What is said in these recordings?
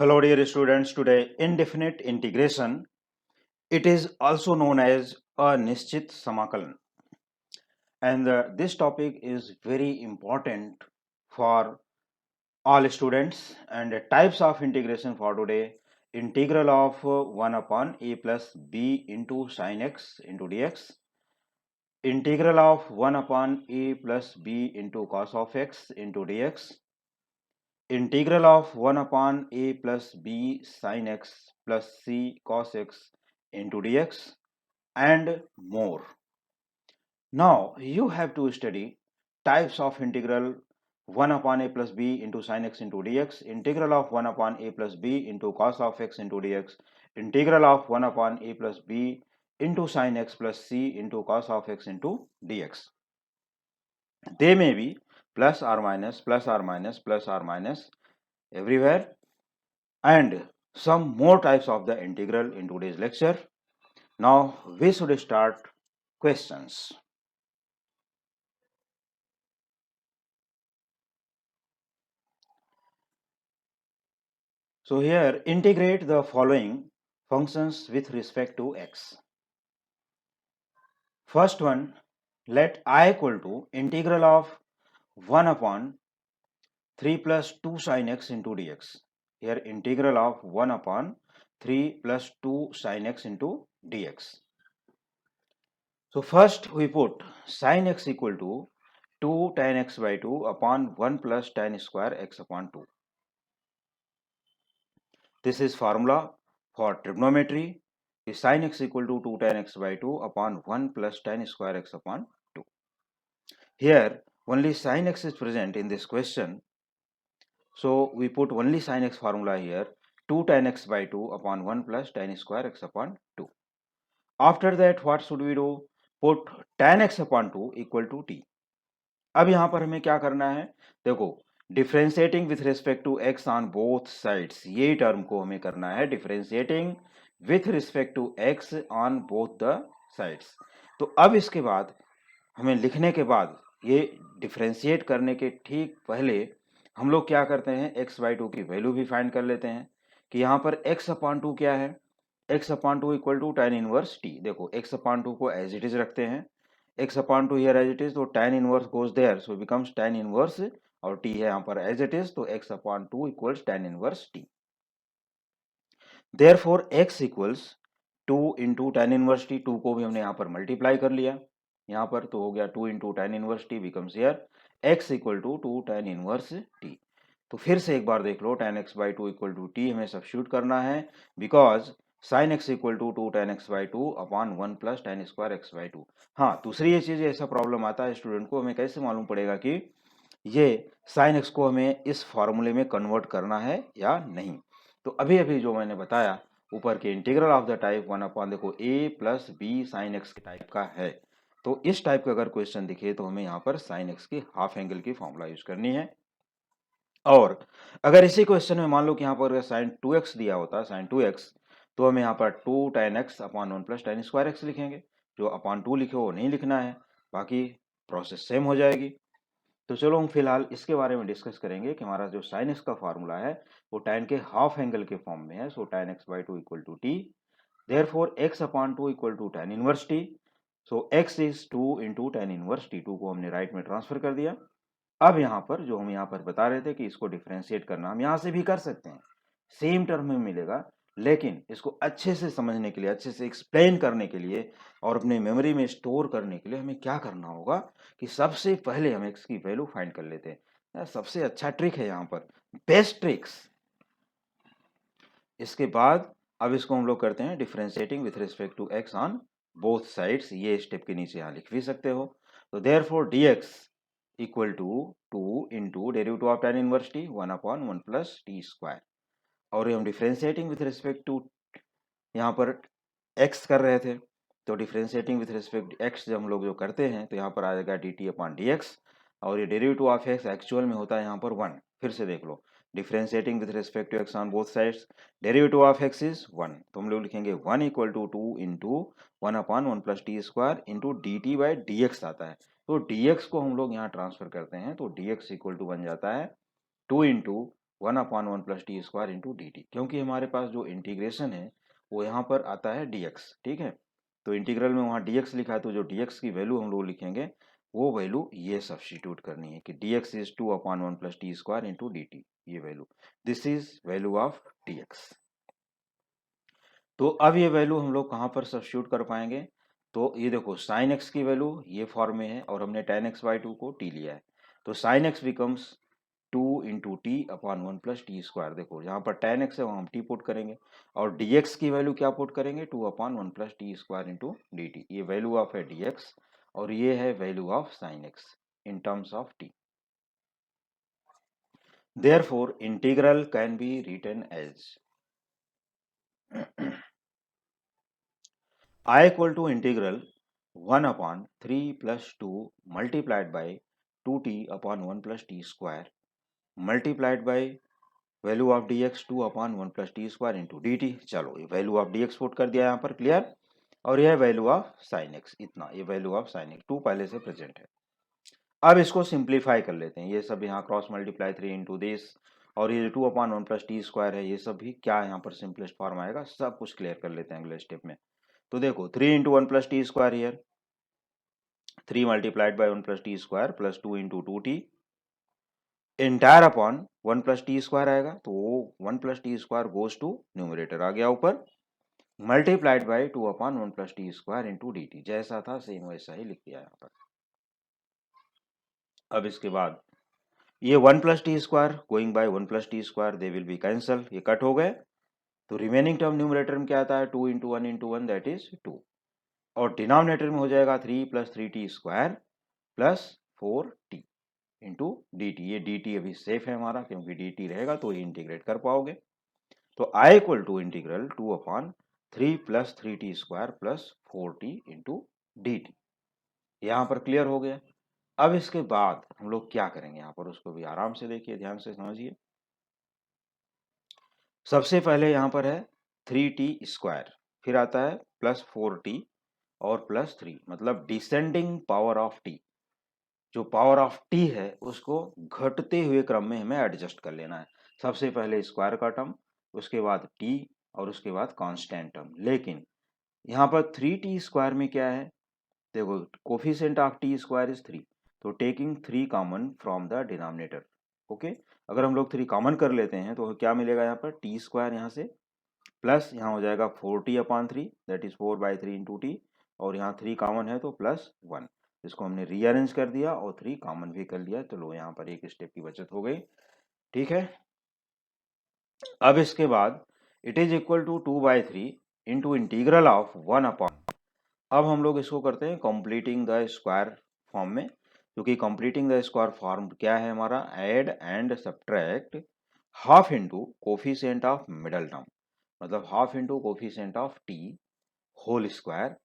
Hello dear students, today indefinite integration, it is also known as a Nishchit Samakalan, and this topic is very important for all students. And the types of integration for today: integral of 1 upon a plus b into sin x into dx, integral of 1 upon a plus b into cos of x into dx, integral of 1 upon a plus b sin x plus c cos x into dx, and more. Now you have to study types of integral 1 upon a plus b into sin x into dx, integral of 1 upon a plus b into cos of x into dx, integral of 1 upon a plus b into sin x plus c into cos of x into dx. They may be plus or minus, plus or minus, plus or minus everywhere, and some more types of the integral in today's lecture. Now we should start questions. So here integrate the following functions with respect to x. First one, let I equal to integral of 1 upon 3 plus 2 sin x into dx. Here integral of 1 upon 3 plus 2 sin x into dx. So first we put sin x equal to 2 tan x by 2 upon 1 plus tan square x upon 2. This is formula for trigonometry. Is sin x equal to 2 tan x by 2 upon 1 plus tan square x upon 2. Here only sin x is present in this question. So we put only sin x formula here, 2 tan x by 2 upon 1 plus tan square x upon 2. After that what should we do? Put tan x upon 2 equal to t. अब यहां पर हमें क्या करना है? देखो, differentiating with respect to x on both sides, ये term को हमें करना है differentiating with respect to x on both the sides. तो अब इसके बाद हमें लिखने के बाद ये डिफरेंशिएट करने के ठीक पहले हम लोग क्या करते हैं, एक्स बाई टू की वैल्यू भी फाइंड कर लेते हैं कि यहाँ पर एक्स अपॉन टू क्या है, x upon two equal to tan inverse t. देखो एक्स अपॉन टू को एज इट इज रखते हैं, x upon 2 here as it is, तो tan inverse goes there, so becomes tan inverse, और t है यहाँ पर as it is, तो x upon 2 equals tan inverse t. Therefore x equals 2 into tan inverse t, 2 को भी हमने यहाँ पर मल्टीप्लाई कर लिया यहाँ पर, तो हो गया 2 into tan inverse t becomes here x equal to 2 tan inverse t. तो फिर से एक बार देख लो, tan x by 2 equal to t हमें सब्स्टिट्यूट करना है, because sin x equal to 2 tan x by 2 upon 1 plus tan square x by 2। हाँ, दूसरी ये चीज, ऐसा प्रॉब्लम आता है स्टूडेंट को, हमें कैसे मालूम पड़ेगा कि ये sin x को हमें इस फॉर्मूले में कन्वर्ट करना है या नहीं? तो अभी अभी जो मैंने बताया ऊपर के integral of the type 1 upon, देखो a plus b sine x type का है, तो इस टाइप का अगर क्वेश्चन दिखे तो हमें यहाँ पर साइन एक्स की हाफ एंगल की फॉर्मूला यूज करनी है। और अगर इसी क्वेश्चन में मान लो कि यहाँ पर साइन 2x दिया होता है, साइन 2x, तो हम यहाँ पर 2 tan x upon 1 plus tan square x लिखेंगे। जो अपॉन 2 लिखे वो नहीं लिखना है, बाकी प्रोसेस सेम हो जाएगी। तो चलो हम फिलहाल इसके बारे में डिस्कस करेंगे कि हमारा जो साइन एक्स का फॉर्मूला है वो tan के हाफ एंगल के फॉर्म में है। So tan x by 2 equal to t, therefore x upon 2 equal to tan inverse t. So x is 2 into tan inverse t, 2 को हमने राइट में ट्रांसफर कर दिया। अब यहाँ पर जो हम यहाँ पर बता रहे थे कि इसको डिफरेंशिएट करना, हम यहाँ से भी कर सकते हैं, सेम टर्म में मिलेगा, लेकिन इसको अच्छे से समझने के लिए, अच्छे से एक्सप्लेन करने के लिए और अपने मेमोरी में स्टोर करने के लिए हमें क्या करना होगा कि सबसे पहले हम एक्स की वैल्यू फाइंड कर लेते हैं। सबसे अच्छा ट्रिक है यहाँ पर, बेस्ट ट्रिक्स। इसके बाद अब इसको हम लोग करते हैं differentiating with respect to x on both sides, ये स्टेप के नीचे यहाँ लिख भी सकते हो। तो therefore dx equal to 2 into derivative of tan inverse t 1 upon 1 plus t square, और हम डिफरेंशिएटिंग विथ रिस्पेक्ट टू यहाँ पर x कर रहे थे, तो डिफरेंशिएटिंग विथ रिस्पेक्ट x जब हम लोग जो करते हैं तो यहाँ पर आ जाएगा dt अपॉन dx, और ये डेरिवेटिव ऑफ x एक्चुअल में होता है यहाँ पर 1। फिर से देख लो, differentiating with respect to x on both sides, derivative of x is 1, तो हम लोग लिखेंगे 1 equal to 2 into 1 upon 1 plus t square into d t by d x आता है। तो dx को हम लोग यहाँ ट्रांसफर करते हैं, तो dx इक्वल टू बन जाता है 2 into 1/1 + t² into d t, क्योंकि हमारे पास जो इंटीग्रेशन है वो यहाँ पर आता है dx, ठीक है। तो इंटीग्रल में वहाँ dx लिखा है, तो जो dx की वैल्यू हम लोग लिखेंगे वो वैल्यू ये सब्स्टिट्यूट करनी है कि dx is 2/1 + t² into d t, ये value, this is value of dx। तो अब ये वैल्यू हम लोग कहाँ पर सब्स्टिट्यूट कर पाएंगे, तो ये देखो साइन एक्स की वैल्यू ये फॉर्म में है और हमने tan x/2 को t लिया है, तो sine x becomes 2 into t/1 + t²। देखो यहाँ पर tan x है, वहाँ हम t पुट करेंगे और dx की वैल्यू क्या पुट करेंगे, 2/1 + t² इंटू डी टी। ये वैल्यू ऑफ है dx और ये है value of sine x in terms of t। Therefore, integral can be written as I equal to integral 1/3 plus 2 multiplied by 2t/1 plus t² multiplied by value of dx 2/1 plus t² into dt। चलो ये value of dx put कर दिया यहाँ पर, clear. और यह value of sine x, इतना, ये वैल्यू ऑफ साइन x 2 पहले से प्रेजेंट है। अब इसको सिंप्लीफाई कर लेते हैं, ये सब यहाँ क्रॉस मल्टीप्लाई 3 इंटू दिस और ये 2/1 plus t² है, ये सब भी क्या यहाँ पर सिंपलेस्ट फॉर्म आएगा, सब कुछ क्लियर कर लेते हैं अगले स्टेप में। तो देखो 3 into 1 plus t² here, 3 multiplied by 1 plus t² plus 2 into 2t entire upon 1 plus t² आएगा, तो वो 1 plus t² goes to numerator आ गया ऊपर, multiplied by 2/1 plus t² into d t, जैसा था सेम वैसा ही लिख दिया यहाँ पर। अब इसके बाद ये 1 plus t² going by 1 plus t² they will be cancel, ये कट हो गए, तो रिमेनिंग टर्म न्यूमरेटर में क्या आता है, 2 इंटू 1 इंटू 1 दैट इज 2, और डिनोमिनेटर में हो जाएगा 3 plus 3t² plus 4t into d t. ये डी टी अभी सेफ है हमारा, क्योंकि डी टी रहेगा तो ही इंटीग्रेट कर पाओगे। तो I equal to integral 2/3 plus 3t² plus 4t into d t, यहाँ पर क्लियर हो गया। अब इसके बाद हम लोग क्या करेंगे यहाँ पर, उसको भी आराम से देखिए, ध्यान से समझिए। सबसे पहले यहाँ पर है 3t², फिर आता है प्लस 4t और प्लस 3, मतलब डिसेंडिंग पावर ऑफ टी, जो पावर ऑफ टी है उसको घटते हुए क्रम में हमें एडजस्ट कर लेना है। सबसे पहले स्क्वायर का टर्म, उसके बाद टी और उसके बाद कांस्टेंट टर्म। लेकिन यहाँ पर 3t² में क्या है, देखो कोफिशिएंट ऑफ t² इज 3, तो taking 3 common from the denominator, okay. अगर हम लोग 3 कॉमन कर लेते हैं तो क्या मिलेगा यहाँ पर, t² यहाँ से प्लस यहाँ हो जाएगा 4t/3 that is 4/3 into T, और यहाँ 3 कॉमन है तो प्लस 1, इसको हमने रीअरेंज कर दिया और 3 कॉमन भी कर लिया। चलो यहाँ पर एक स्टेप की बचत हो गई, ठीक है। अब इसके बाद it is equal to 2/3 into integral of 1/, अब हम लोग इसको करते हैं कंप्लीटिंग द स्क्वायर फॉर्म में, क्योंकि कंप्लीटिंग द स्क्वायर फॉर्म क्या है हमारा, add and subtract half into coefficient of middle term, मतलब half into coefficient of t whole square.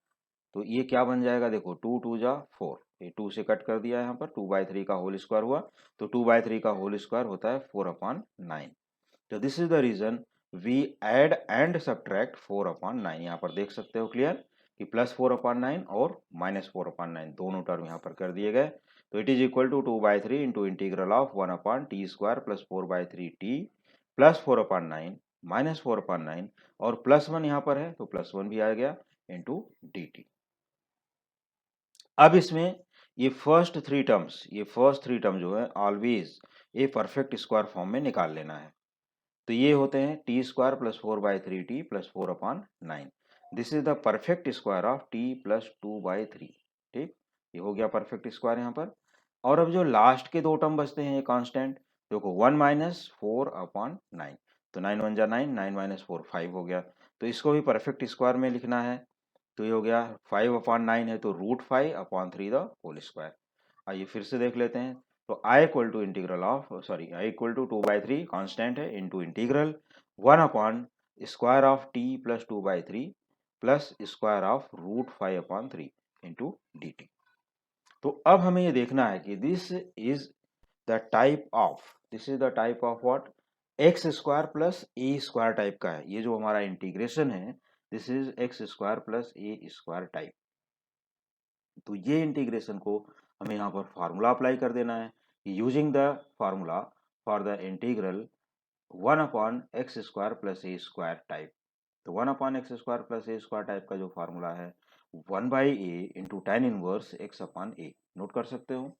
तो ये क्या बन जाएगा, देखो 2 2 जा 4, ये 2 से कट कर दिया यहाँ पर, 2/3 का होल स्क्वायर हुआ, तो 2/3 का होल स्क्वायर होता है 4/9। तो this is the reason we add and subtract 4/9, यहाँ पर देख सकते हो क्लियर कि प्लस 4/9 और माइनस 4/9 दोनों टर्म यहाँ पर कर दिए गए। तो it is equal to 2/3 into integral of 1/t² plus 4/3t plus 4/9 minus 4/9 और प्लस 1 यहाँ पर है तो प्लस 1 भी आ गया इंटू डी टी। अब इसमें ये फर्स्ट थ्री टर्म जो है ऑलवेज ये परफेक्ट स्क्वायर फॉर्म में निकाल लेना है। तो ये होते हैं t² plus 4/3t plus 4/9, this is the perfect square of t plus 2/3, ठीक, ये हो गया परफेक्ट स्क्वायर यहाँ पर। और अब जो लास्ट के दो टर्म बचते हैं ये कांस्टेंट, देखो 1 माइनस 4/9, तो 9 1 जा 9, 9 माइनस 4 5 हो गया, तो इसको भी परफेक्ट स्क्वायर में लिखना है, तो ये हो गया 5/9 है तो √5/3 द होल स्क्वायर। आइए फिर से देख लेते हैं, तो I equal to integral of I equal to 2/3 constant है इंटू इंटीग्रल 1/स्क्वायर ऑफ टी प्लस 2/3 प्लस square of √5/3 into d t. तो अब हमें ये देखना है कि this is the type of what, x² plus a² type का है, ये जो हमारा इंटीग्रेशन है this is x² plus a² type. तो ये इंटीग्रेशन को हमें यहाँ पर फार्मूला अप्लाई कर देना है, using the formula for the integral 1/x² plus a square type. तो 1/x² plus a square type का जो फॉर्मूला है 1/a into tan inverse x/a, note कर सकते हो।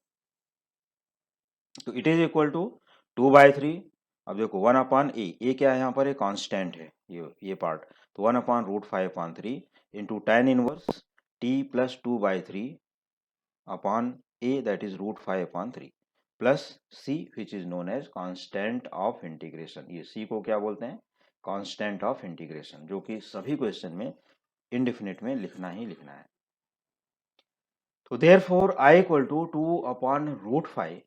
तो इट इज इक्वल टू 2/3। अब देखो 1/a क्या है यहाँ पर, एक कांस्टेंट है ये पार्ट, तो 1/√5/3 into tan inverse t plus 2/3 upon a that is √5/3 plus c which is known as constant of integration. ये c को क्या बोलते हैं, कांस्टेंट ऑफ इंटीग्रेशन, जो कि सभी क्वेश्चन में इंडेफिनिट में लिखना ही लिखना है। तो therefore i equal to 2/√5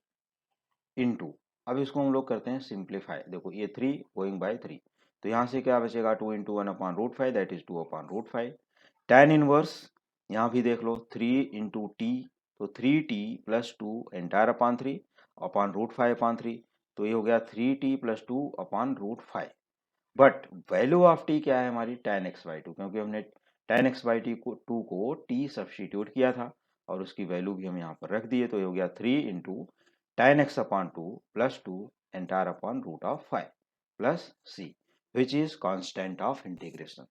into, अब इसको हम लोग करते हैं सिंप्लीफाई। देखो ये 3 गोइंग बाय 3, तो यहाँ से क्या बचेगा 2 into 1/√5 that is 2/√5। tan inverse यहाँ भी देख लो 3 इंटू टी, तो 3t plus 2 entire upon 3 upon √5/3, तो ये हो गया 3t plus 2 upon √5। But value of t क्या है हमारी tan x/2, क्योंकि हमने tan x/2 को t सब्स्टिट्यूट किया था और उसकी वैल्यू भी हम यहाँ पर रख दिए, तो ये हो गया 3 into tan x/2 plus 2 entire upon √5 plus c which is constant of integration.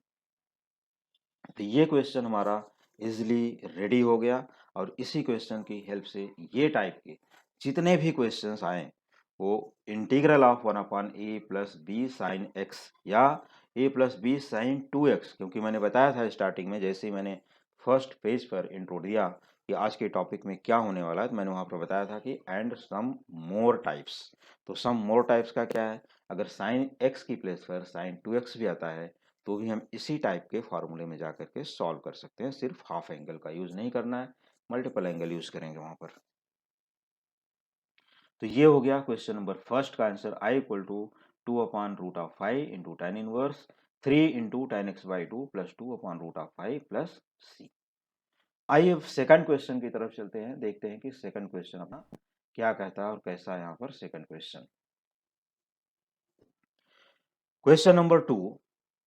तो ये क्वेश्चन हमारा इजिली रेडी हो गया, और इसी क्वेश्चन की हेल्प से ये टाइप के जितने भी क्वेश्चंस आए वो integral of 1/a plus b sine x या a plus b sine 2x, क्योंकि मैंने बताया था स्टार्टिंग में जैसे ही मैंने फर्स्ट पेज पर इंट्रो दिया कि आज के टॉपिक में क्या होने वाला है, तो मैंने वहाँ पर बताया था कि एंड सम मोर टाइप्स। तो सम मोर टाइप्स का क्या है, अगर साइन x की प्लेस पर साइन 2x भी आता है तो भी हम इसी टाइप के फॉर्मूले में जाकर के सॉल्व कर सकते हैं, सिर्फ हाफ एंगल का यूज नहीं करना है, मल्टीपल एंगल यूज करेंगे वहां पर। तो ये हो गया क्वेश्चन नंबर फर्स्ट का answer, i equal to 2/√5 into tan inverse 3 into tan x/2 plus 2/√5 plus c। आइए अब सेकंड क्वेश्चन की तरफ चलते हैं, देखते हैं कि सेकंड क्वेश्चन अपना क्या कहता है और कैसा है यहाँ पर second question. Question number 2,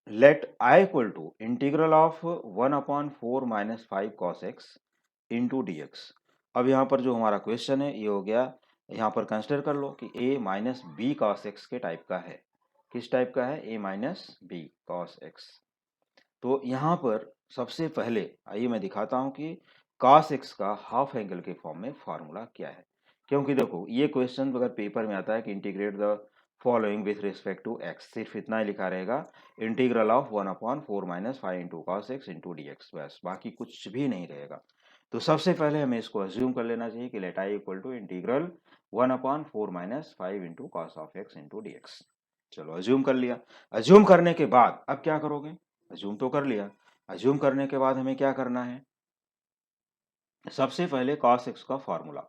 let I equal to integral of 1/4 minus 5 cos x into dx। अब यहाँ पर जो हमारा क्वेश्चन है ये हो गया, यहाँ पर कंसिडर कर लो कि a minus b cos x के टाइप का है। किस टाइप का है, a minus b cos x. तो यहाँ पर सबसे पहले आइए मैं दिखाता हूँ कि cos x का हाफ एंगल के फॉर्म में फॉर्मूला क्या है। क्योंकि देखो ये क्वेश्चन अगर पेपर में आता है कि integrate the following with respect to x, सिर्फ इतना ही लिखा रहेगा integral of 1/4 minus 5 into cos x into d x, बस बाकी कुछ भी नहीं रहेगा। तो सबसे पहले हमें इसको अज्यूम कर लेना चाहिए कि let I equal to integral 1/4 minus 5 into cos of x into d x. चलो अज्यूम कर लिया। अज्यूम करने के बाद अब क्या करोगे, अज्यूम तो कर लिया, अज्यूम करने के बाद हमें क्या करना है, सबसे पहले cos x का फॉर्मूला।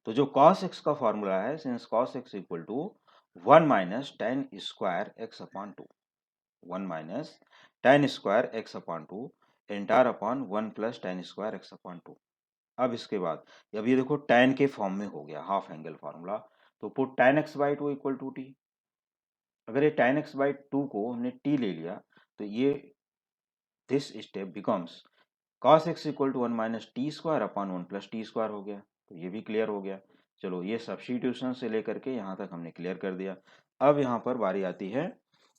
तो जो cos x का फॉर्मूला है, since cos x equal to 1 minus tan square x upon 2, 1 minus tan square x upon 2 entire upon 1 plus tan square x upon 2। अब इसके बाद अब ये देखो tan के फॉर्म में हो गया हाफ एंगल फॉर्मूला, तो put tan x/2 equal to t। अगर ये tan x/2 को हमने t ले लिया तो ये this step becomes cos x equal to 1 minus t square upon 1 plus t square हो गया। तो ये भी क्लियर हो गया। चलो ये सब्स्टिट्यूशन से लेकर के यहाँ तक हमने क्लियर कर दिया। अब यहाँ पर बारी आती है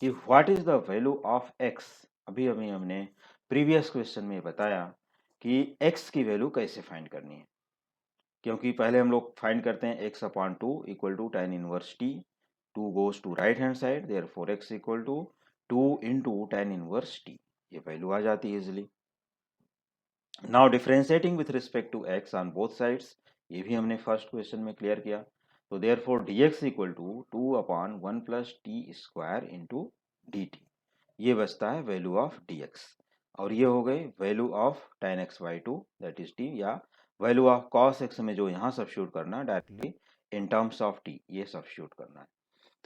कि what is the value of x। अभी अभी हमने प्रीवियस क्वेश्चन में बताया कि x की वैल्यू कैसे फाइंड करनी है, क्योंकि पहले हम लोग फाइंड करते हैं x upon 2 equal to tan inverse t, 2 goes to right hand side, therefore x equal to 2 into tan inverse t, ये वैल्यू आ जाती है easily. Now differentiating with respect to x on both sides, ये भी हमने first question में clear किया। तो therefore dx equal to 2/1 plus t square into d t, ये बचता है वैल्यू ऑफ dx। और ये हो गई value of tan x/2 that is t, या वैल्यू ऑफ cos x में जो यहाँ सब्स्टिट्यूट करना directly in terms of t, ये सब्स्टिट्यूट करना है।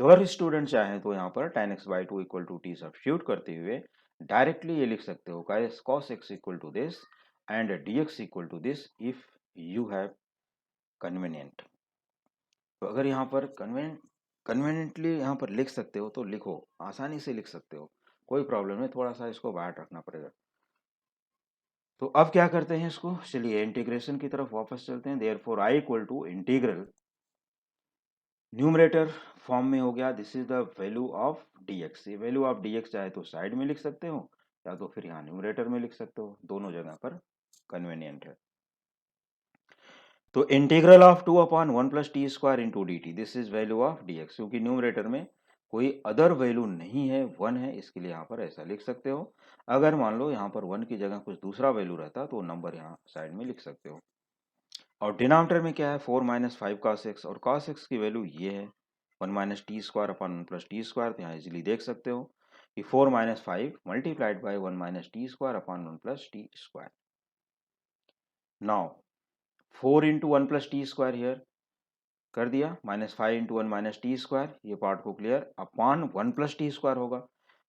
तो अगर स्टूडेंट चाहें तो यहाँ पर tan x/2 equal to t substitute करते हुए डायरेक्टली ये लिख सकते हो guys cos x equal to this and dx equal to this if you have convenient। तो अगर यहाँ पर कन्वेनियंटली यहाँ पर लिख सकते हो तो लिखो, आसानी से लिख सकते हो, कोई प्रॉब्लम नहीं, थोड़ा सा इसको बाहर रखना पड़ेगा। तो अब क्या करते हैं इसको, चलिए इंटीग्रेशन की तरफ वापस चलते हैं। Therefore i equal to integral numerator form में हो गया, this is the value of dx। ये वैल्यू ऑफ dx चाहे तो साइड में लिख सकते हो या तो फिर यहाँ न्यूमरेटर में लिख सकते हो, दोनों जगह पर कन्वीनियंट है। तो integral of 2/1 + t² × dt, this is value of dx। क्योंकि न्यूमरेटर में कोई अदर वैल्यू नहीं है, 1 है, इसके लिए यहाँ पर ऐसा लिख सकते हो। अगर मान लो यहाँ पर 1 की जगह कुछ दूसरा वैल्यू रहता तो नंबर यहाँ साइड में लिख सकते हो। और डिनोमिनेटर में क्या है, 4 - 5 cos x, और cos x की वैल्यू ये है 1 - t² / 1 + t²। तो यहाँ इजीली देख सकते हो कि 4 - 5 × 1 - t² / 1 + t²। Now 4 × 1 + t² here कर दिया, -5 × 1 - t², ये पार्ट को क्लियर, अपॉन 1 + t² होगा।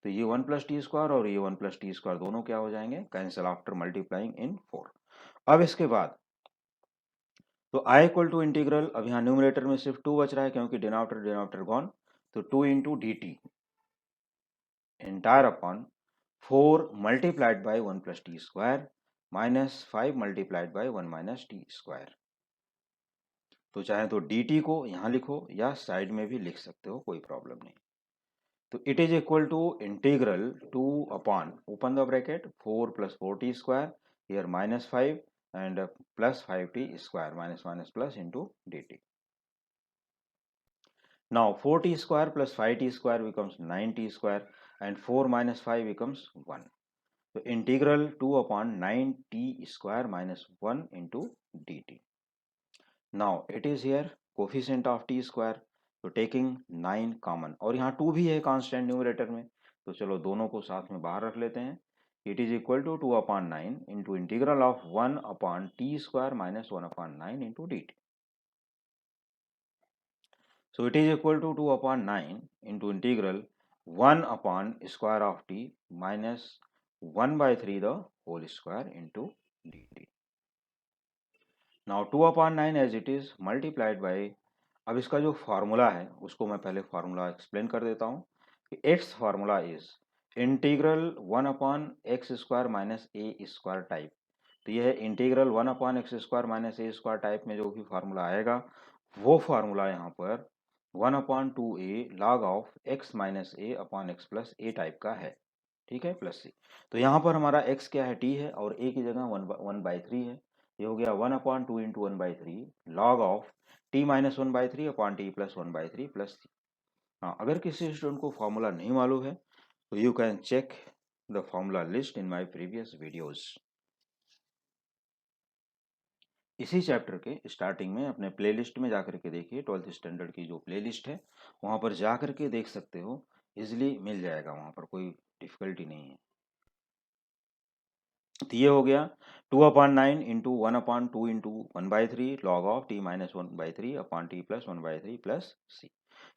तो ये 1 + t² और ये 1 + t² दोनों क्या हो जाएंगे, कैंसिल आफ्टर मल्टीप्लाइंग इन 4। अब इसके बाद तो i = इंटीग्रल, अब यहाँ न्यूमरेटर में सिर्फ 2 बच रहा है क्योंकि डिनोमिनेटर गॉन, तो 2 × dt entire upon 4 × 1 + t² -5 × 1 - t²। तो चाहे तो dt को यहाँ लिखो या साइड में भी लिख सकते हो, कोई प्रॉब्लम नहीं। तो it is equal to integral 2 upon open the bracket 4 + 4t² here -5 and +5t² -+ into dt. Now 4t² + 5t² becomes 9t² and 4 - 5 becomes 1. So integral 2/9t² - 1 into dt. Now it is here coefficient of t², तो taking 9 common, और यहाँ 2 भी है constant numerator में, तो चलो दोनों को साथ में बाहर रख लेते हैं। It is equal to 2/9 into integral of 1/t² - 1/9 into dt। So it is equal to 2/9 into integral 1/square of t minus 1/3 the whole square into dt. Now 2/9 as it is multiplied by, अब इसका जो formula है उसको मैं पहले formula explain कर देता हूँ कि it's formula is integral 1/x² - a² type. तो यह है इंटीग्रल 1/x² - a² टाइप में जो भी फार्मूला आएगा वो फार्मूला यहाँ पर 1/2a log of x - a x + a type का है, ठीक है, प्लस सी। तो यहाँ पर हमारा x क्या है, t है, और a की जगह 1/3 है। ये हो गया 1/2 × 1/3 log of t - 1/3 upon t + 1/3 plus c. हाँ, अगर किसी स्टूडेंट को फॉर्मूला नहीं मालूम है तो you can check the formula list in my previous videos. इसी चैप्टर के स्टार्टिंग में अपने प्लेलिस्ट में जाकर के देखिए, 12th स्टैंडर्ड की जो प्लेलिस्ट है वहाँ पर जाकर के देख सकते हो, इजिली मिल जाएगा, वहाँ पर कोई डिफिकल्टी नहीं है। तो ये हो गया 2/9 into 1/2 into 1/3 log of t - 1/3 upon t + 1/3 plus c.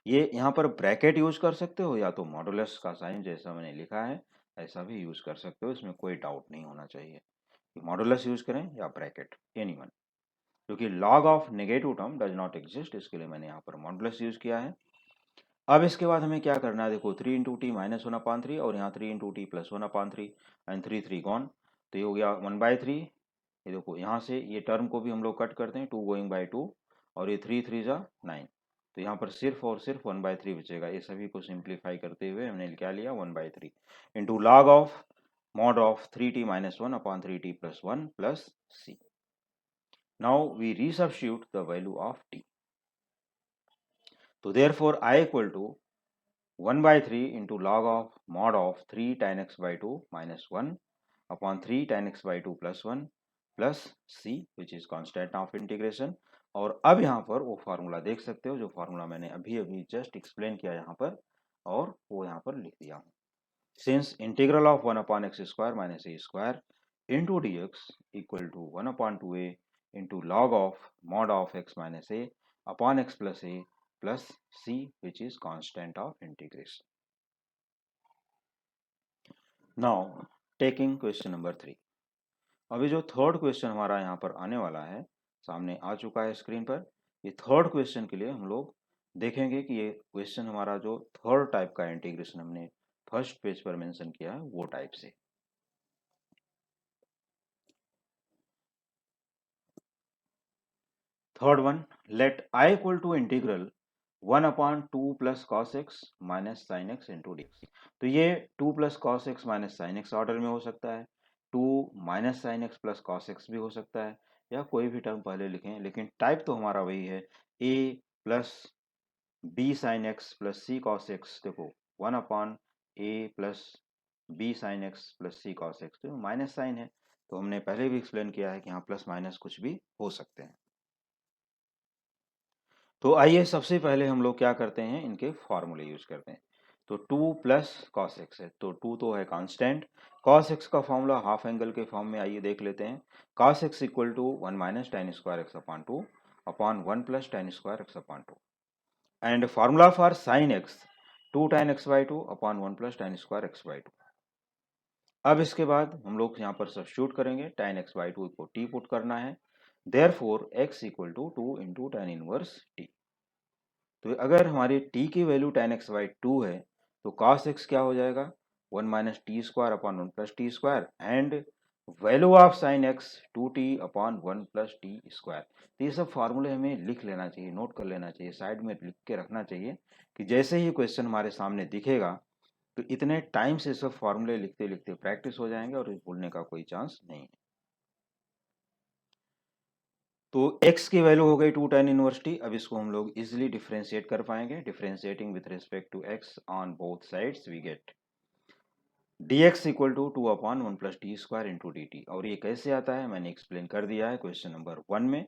ये यहाँ पर ब्रैकेट यूज कर सकते हो या तो मॉडुलस का साइन जैसा मैंने लिखा है ऐसा भी यूज कर सकते हो, इसमें कोई डाउट नहीं होना चाहिए कि मॉडुलस यूज करें या ब्रैकेट, एनीवन। क्योंकि log of negative term does not exist, इसके लिए मैंने यहाँ पर मॉडुलस यूज किया है। अब इसके बाद हमें क्या करना है, देखो 3 × t - 1/3 और यहाँ 3 × t + 1/3 एंड 3 गॉन, तो ये हो गया 1/3। ये देखो यहाँ से ये टर्म को भी हम लोग कट करते हैं, 2 गोइंग बाई 2, और ये 3 3 जा 9, तो यहाँ पर सिर्फ और सिर्फ 1/3 बचेगा। ये सभी को सिंप्लीफाई करते हुए हमने क्या लिया 1/3 into log of mod of 3t - 1/3t + 1 plus c। Now we resubstitute the value of t. So therefore I equal to 1/3 into log of mod of 3 tan x/2 minus 1 upon 3 tan x/2 plus 1 plus c which is constant of integration। और अब यहाँ पर वो formula देख सकते हो जो formula मैंने अभी अभी जस्ट एक्सप्लेन किया यहाँ पर, और वो यहाँ पर लिख दिया हूँ। Since integral of 1/x² - a² into dx equal to 1/2a into log of mod of x - a upon x plus a plus c which is constant of integration. Now taking question number 3। अभी जो third question हमारा यहाँ पर आने वाला है, सामने आ चुका है स्क्रीन पर। ये थर्ड क्वेश्चन के लिए हम लोग देखेंगे कि ये क्वेश्चन हमारा जो थर्ड टाइप का इंटीग्रेशन हमने फर्स्ट पेज पर मेंशन किया है वो टाइप से। Third one, let i equal to integral 1/2 plus cos x minus sine x into d x. तो ये 2 plus cos x minus sine x order में हो सकता है, 2 minus sine x plus cos x भी हो सकता है, या कोई भी टर्म पहले लिखें, लेकिन टाइप तो हमारा वही है, a plus b sine x plus c cos x. देखो 1/a plus b sine x plus c cos x, तो माइनस साइन है, तो हमने पहले भी एक्सप्लेन किया है कि यहाँ प्लस माइनस कुछ भी हो सकते हैं। तो आइए सबसे पहले हम लोग क्या करते हैं, इनके फॉर्मूले यूज करते हैं। तो 2 प्लस कॉस एक्स है, तो 2 तो है कांस्टेंट, कॉस एक्स का फॉर्मूला हाफ एंगल के फॉर्म में आइए देख लेते हैं। Cos x equal to 1 minus tan square x upon 2 upon 1 plus tan square x upon 2, and formula for sine x 2 tan x by 2 upon 1 plus tan square x by 2। अब इसके बाद हम लोग यहाँ पर सब्स्टिट्यूट करेंगे, tan x बाई 2 को t put करना है, therefore x equal to 2 into tan inverse t। तो अगर हमारी t की वैल्यू tan x बाई 2 है, तो cos x क्या हो जाएगा, 1 minus t square upon 1 plus t square, and value of sine x 2t upon 1 plus t square. तो ये सब फार्मूले हमें लिख लेना चाहिए, नोट कर लेना चाहिए, साइड में लिख के रखना चाहिए, कि जैसे ही क्वेश्चन हमारे सामने दिखेगा तो इतने टाइम से सब फार्मूले लिखते लिखते प्रैक्टिस हो जाएंगे और भूलने का कोई चांस नहीं है। तो x की वैल्यू हो गई 2 tan इनवर्स t। अब इसको हम लोग इजिली डिफरेंशिएट कर पाएंगे, differentiating with respect to x on both sides we get dx equal to 2 upon 1 plus t square into d t. और ये कैसे आता है मैंने एक्सप्लेन कर दिया है क्वेश्चन नंबर 1 में।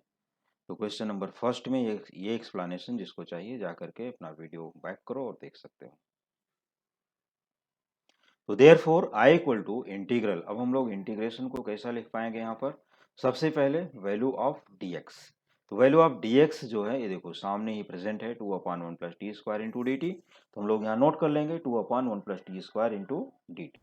तो क्वेश्चन नंबर फर्स्ट में ये एक्सप्लेनेशन जिसको चाहिए जा करके अपना वीडियो बैक करो और देख सकते हो। तो therefore I equal to integral, अब हम लोग इंटीग्रेशन को कैसा लिख पाएंगे यहाँ पर, सबसे पहले वैल्यू ऑफ dx। तो वैल्यू ऑफ dx जो है ये देखो सामने ही प्रेजेंट है, 2 upon 1 plus t square into d t. तो हम लोग यहाँ नोट कर लेंगे 2 upon 1 plus t square into d T,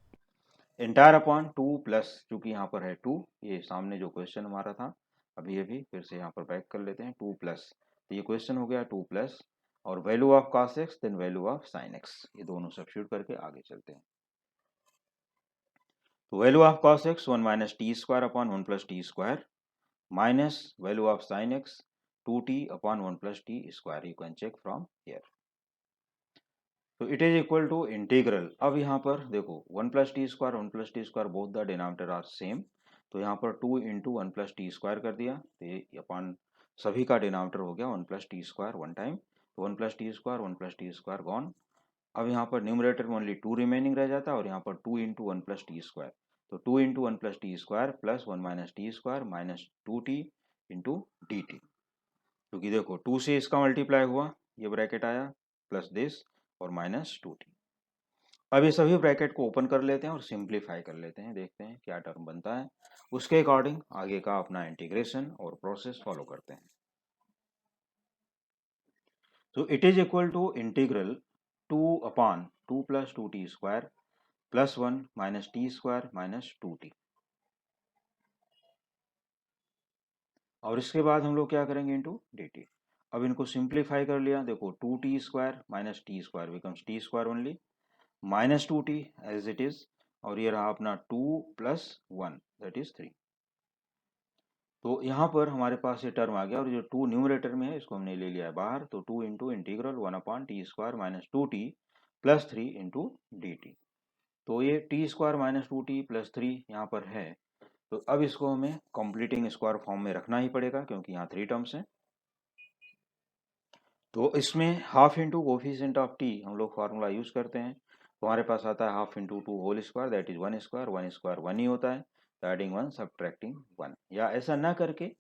entire upon 2 plus, चूंकि यहाँ पर है 2, ये सामने जो क्वेश्चन हमारा था अभी अभी फिर से यहाँ पर बैक कर लेते हैं, 2 प्लस, तो ये क्वेश्चन हो गया 2 प्लस, और value of cos x then value of sin x, ये दोनों सब्स्टिट्यूट करके आगे चलते हैं। तो value of cos x 1 minus t square upon 1 plus t square minus value of sin x 2t upon 1 plus t square, you can check from here. तो it is equal to integral, अब यहाँ पर देखो 1 plus t square 1 plus t square both the denominator are same, तो यहाँ पर 2 into 1 plus t square कर दिया, तो ये अपॉन सभी का डिनोमिनेटर हो गया 1 plus t square one time, तो 1 plus t square 1 plus t square gone. अब यहाँ पर न्यूमरेटर में ओनली 2 रिमेनिंग रह जाता है, और यहाँ पर 2 इंटू 1 प्लस टी स्क्वायर, तो 2 into 1 plus t square plus 1 minus t square minus 2t into d t, क्योंकि देखो 2 से इसका मल्टीप्लाई हुआ, ये ब्रैकेट आया, प्लस दिस और माइनस 2t। अब ये सभी ब्रैकेट को ओपन कर लेते हैं और सिंप्लीफाई कर लेते हैं, देखते हैं क्या टर्म बनता है, उसके अकॉर्डिंग आगे का अपना इंटीग्रेशन और प्रोसेस फॉलो करते हैं। तो it is equal to integral 2 upon 2 plus 2t square plus 1 minus t square minus 2t, और इसके बाद हम लोग क्या करेंगे इंटू डी टी। अब इनको सिंप्लीफाई कर लिया, देखो 2t square minus t square becomes t square only, minus 2t as it is, और ये रहा अपना 2 प्लस 1 दैट इज 3। तो यहाँ पर हमारे पास ये टर्म आ गया, और जो 2 न्यूमरेटर में है इसको हमने ले लिया है बाहर, तो 2 into integral 1 upon t square minus 2t plus 3 into d t. तो ये T square minus 2t plus 3 यहाँ पर है, तो अब इसको हमें कंप्लीटिंग स्क्वायर फॉर्म में रखना ही पड़ेगा, क्योंकि यहाँ 3 टर्म्स हैं। तो इसमें half into coefficient of T हम लोग फार्मूला यूज करते हैं, तो हमारे पास आता है half into 2 whole square that is 1 square, 1 square 1 ही होता है, तो एडिंग 1 सब्ट्रैक्टिंग 1, या ऐसा ना करके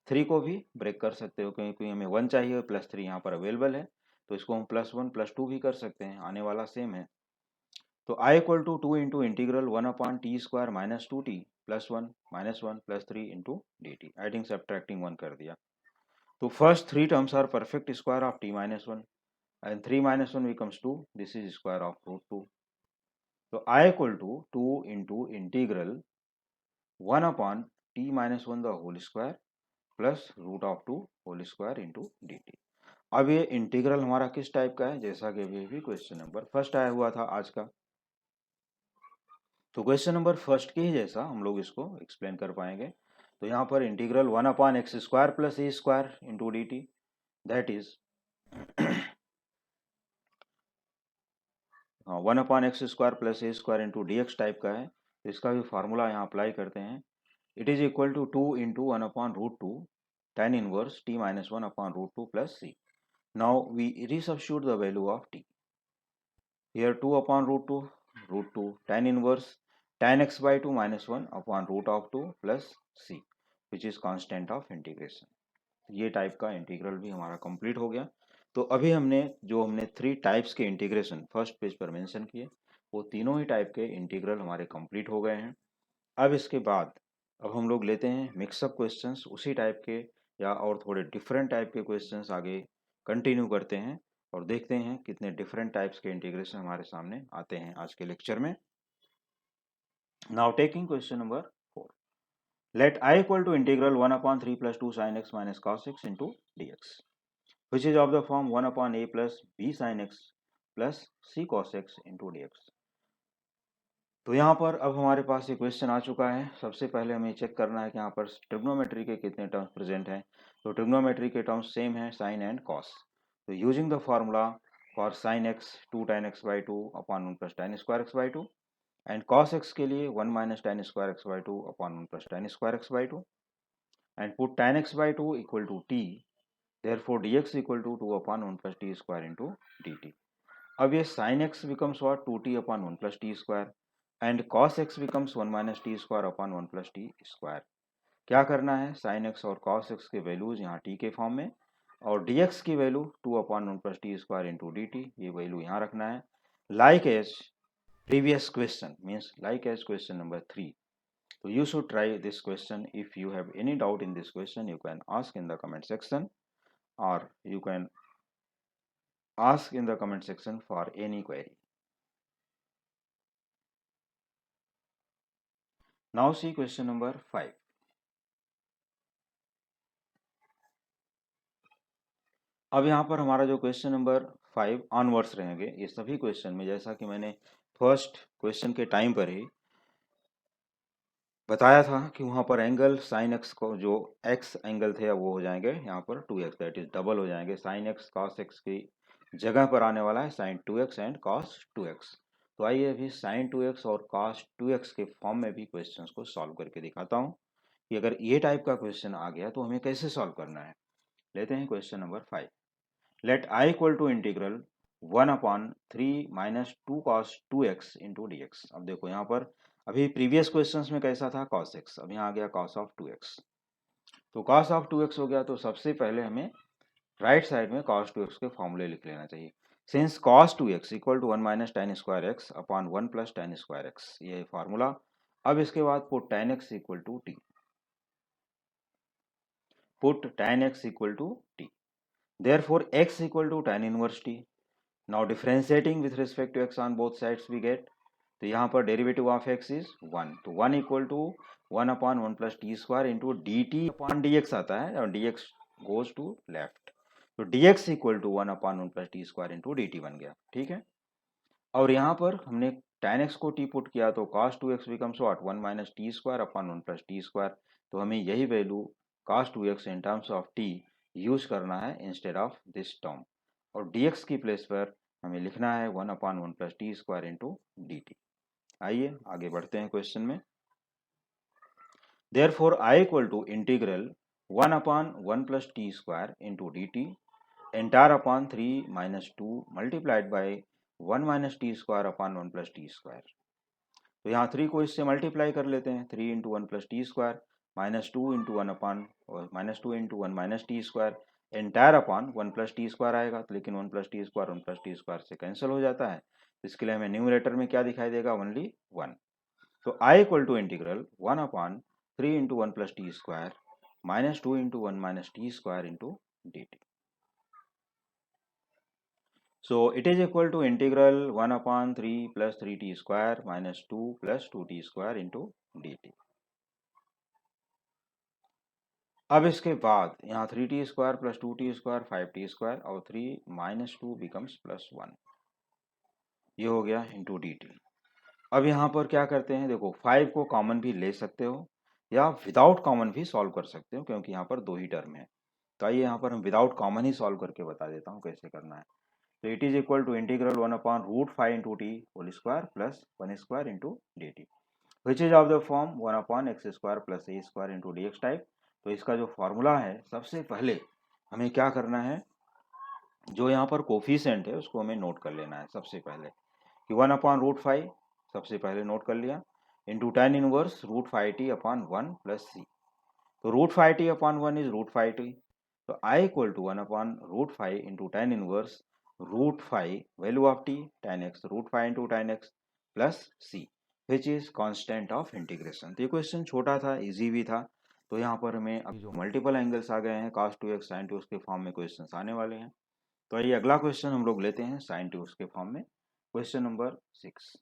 3 को भी ब्रेक कर सकते हो, क्योंकि हमें 1 चाहिए प्लस 3 यहाँ पर अवेलेबल है, तो इसको हम प्लस 1 प्लस 2 भी कर सकते हैं, आने वाला सेम है। तो I equal to 2 into integral 1 upon t square minus 2t plus 1 minus 1 plus 3 into d t, adding subtracting 1 कर दिया। तो first 3 terms are perfect square of t minus 1, and 3 minus 1 becomes 2, this is square of root 2. So I equal to 2 into integral 1 upon t minus 1 the whole square plus root of 2 whole square into dt। अब ये integral हमारा किस type का है, जैसा कि अभी question number first आया हुआ था आज का, तो क्वेश्चन नंबर फर्स्ट के ही जैसा हम लोग इसको एक्सप्लेन कर पाएंगे। तो यहाँ पर integral 1 upon x square plus a square into d T, that is one upon x square plus a square into d x type का है, तो इसका भी फार्मूला यहाँ अप्लाई करते हैं। It is equal to 2 into one upon root two tan inverse t minus 1 upon root 2 plus c. Now we resubstitute the value of t. Here 2 upon root 2 tan inverse tan x by 2 minus 1 upon root of 2 plus c which is constant of integration. ये type का integral भी हमारा complete हो गया। तो अभी हमने three types के इंटीग्रेशन फर्स्ट पेज पर मेंशन किए, वो तीनों ही टाइप के इंटीग्रल हमारे कंप्लीट हो गए हैं। अब इसके बाद अब हम लोग लेते हैं मिक्सअप क्वेश्चंस उसी टाइप के या और थोड़े डिफरेंट टाइप के क्वेश्चंस आगे कंटिन्यू करते हैं और देखते हैं कितने डिफरेंट टाइप्स के इंटीग्रेशन हमारे सामने आते हैं आज के लेक्चर में। Now taking question number 4, let I equal to integral 1 upon 3 plus 2 sine x minus cos x into d x which is of the form 1 upon a plus b sine x plus c cos x into d x. तो यहाँ पर अब हमारे पास ये question आ चुका है। सबसे पहले हमें चेक करना है कि यहाँ पर ट्रिग्नोमेट्री के कितने टर्म्स प्रेजेंट हैं। तो ट्रिग्नोमेट्री के टर्म्स सेम है, साइन एंड कॉस। तो using the formula for sine x 2 tan x by 2 upon 1 plus tan square x by 2 and cos x के लिए 1 minus tan square x by 2 upon 1 plus tan square x by 2 and put tan x by 2 equal to t, therefore dx equal to 2 upon 1 plus t square into dt। अब ये sin x becomes what 2t upon 1 plus t square and cos x becomes 1 minus t square upon 1 plus t square. क्या करना है, sin x और cos x के values यहाँ t के form में और dx की value 2 upon 1 plus t square into d t, ये वैल्यू यहाँ रखना है। Like as previous question means like as question number 3। तो you should try this question. If you have any doubt in this question, you can ask in the comment section or you can ask in the comment section for any query. Now see question number 5. अब यहाँ पर हमारा जो question number 5 onwards रहेंगे, ये सभी question में जैसा कि मैंने फर्स्ट क्वेश्चन के टाइम पर ही बताया था कि वहाँ पर एंगल साइन एक्स को जो एक्स एंगल थे वो हो जाएंगे यहाँ पर 2x, दैट इज डबल हो जाएंगे। साइन एक्स कॉस एक्स की जगह पर आने वाला है sign 2x and cos 2x। तो आइए अभी साइन 2x और कॉस 2x के फॉर्म में भी क्वेश्चंस को सॉल्व करके दिखाता हूँ कि अगर ये टाइप का क्वेश्चन आ गया तो हमें कैसे सॉल्व करना है। लेते हैं question number 5। Let I equal to integral 1 upon 3 minus 2 cos 2x into d x. अब देखो यहाँ पर अभी प्रीवियस क्वेश्चंस में कैसा था cos x, अब यहाँ आ गया cos ऑफ 2x। तो cos ऑफ 2x हो गया तो सबसे पहले हमें राइट साइड में cos 2x के फॉर्मूले लिख लेना चाहिए। Since cos 2x equal to 1 minus tan square x upon 1 plus tan square x, ये है फॉर्मूला। अब इसके बाद put tan x equal to t, put tan x equal to t, therefore x equal to tan inverse t। Now differentiating with respect to x on both sides we get, तो यहाँ पर derivative of x is 1, तो 1 equal to 1 upon 1 plus t square into d t upon d x आता है और d x goes to left, तो d x equal to 1 upon 1 plus t square into d t बन गया। ठीक है, और यहाँ पर हमने tan x को t पुट किया तो cos 2x becomes what 1 minus t square upon 1 plus t square. तो हमें यही value cos 2x in terms of t use करना है इंस्टेड ऑफ दिस टर्म, और dx की प्लेस पर हमें लिखना है 1 upon 1 plus t square into d t. आइए आगे बढ़ते हैं क्वेश्चन में। Therefore I equal to integral 1 upon 1 plus t square into d T entire upon 3 minus 2 multiplied by 1 minus t square upon 1 plus t square. तो यहाँ 3 को इससे multiply कर लेते हैं, 3 into 1 plus t square minus 2 into 1 upon minus 2 into 1 minus t square entire upon 1 plus t square आएगा, तो लेकिन 1 प्लस टी स्क्वायर से कैंसिल हो जाता है, इसके लिए हमें न्यूमरेटर में क्या दिखाई देगा, ओनली 1। तो I equal to integral 1 upon 3 into 1 plus t square minus 2 into 1 minus t square into d t. So it is equal to integral 1 upon 3 plus 3 t square minus 2 plus 2 t square into d t. अब इसके बाद यहाँ 3t square plus 2t square 5t square और 3 minus 2 becomes plus 1, ये हो गया into d t. अब यहाँ पर क्या करते हैं, देखो 5 को कॉमन भी ले सकते हो या विदाउट कॉमन भी सॉल्व कर सकते हो क्योंकि यहाँ पर दो ही टर्म है। तो आइए यहाँ पर हम विदाउट कॉमन ही सॉल्व करके बता देता हूँ कैसे करना है। तो it is equal to integral 1/√5 into t whole square plus 1 square into d t, which is of the form 1/x² plus a² into d x type. तो इसका जो फॉर्मूला है, सबसे पहले हमें क्या करना है, जो यहाँ पर कोफिशिएंट है उसको हमें नोट कर लेना है। सबसे पहले कि 1/√5 सबसे पहले नोट कर लिया, into tan inverse √5t upon 1 plus c. तो √5t अपॉन 1 इज √5t, तो I equal to 1/√5 into tan inverse √5 value of t tan x √5 into tan x plus c which is constant of integration. तो ये question छोटा था, easy भी था। तो यहाँ पर हमें अभी जो मल्टीपल एंगल्स आ गए हैं cos 2x sin 2x के फॉर्म में क्वेश्चंस आने वाले हैं। तो आइए अगला क्वेश्चन हम लोग लेते हैं sin 2x के फॉर्म में। Question number 6,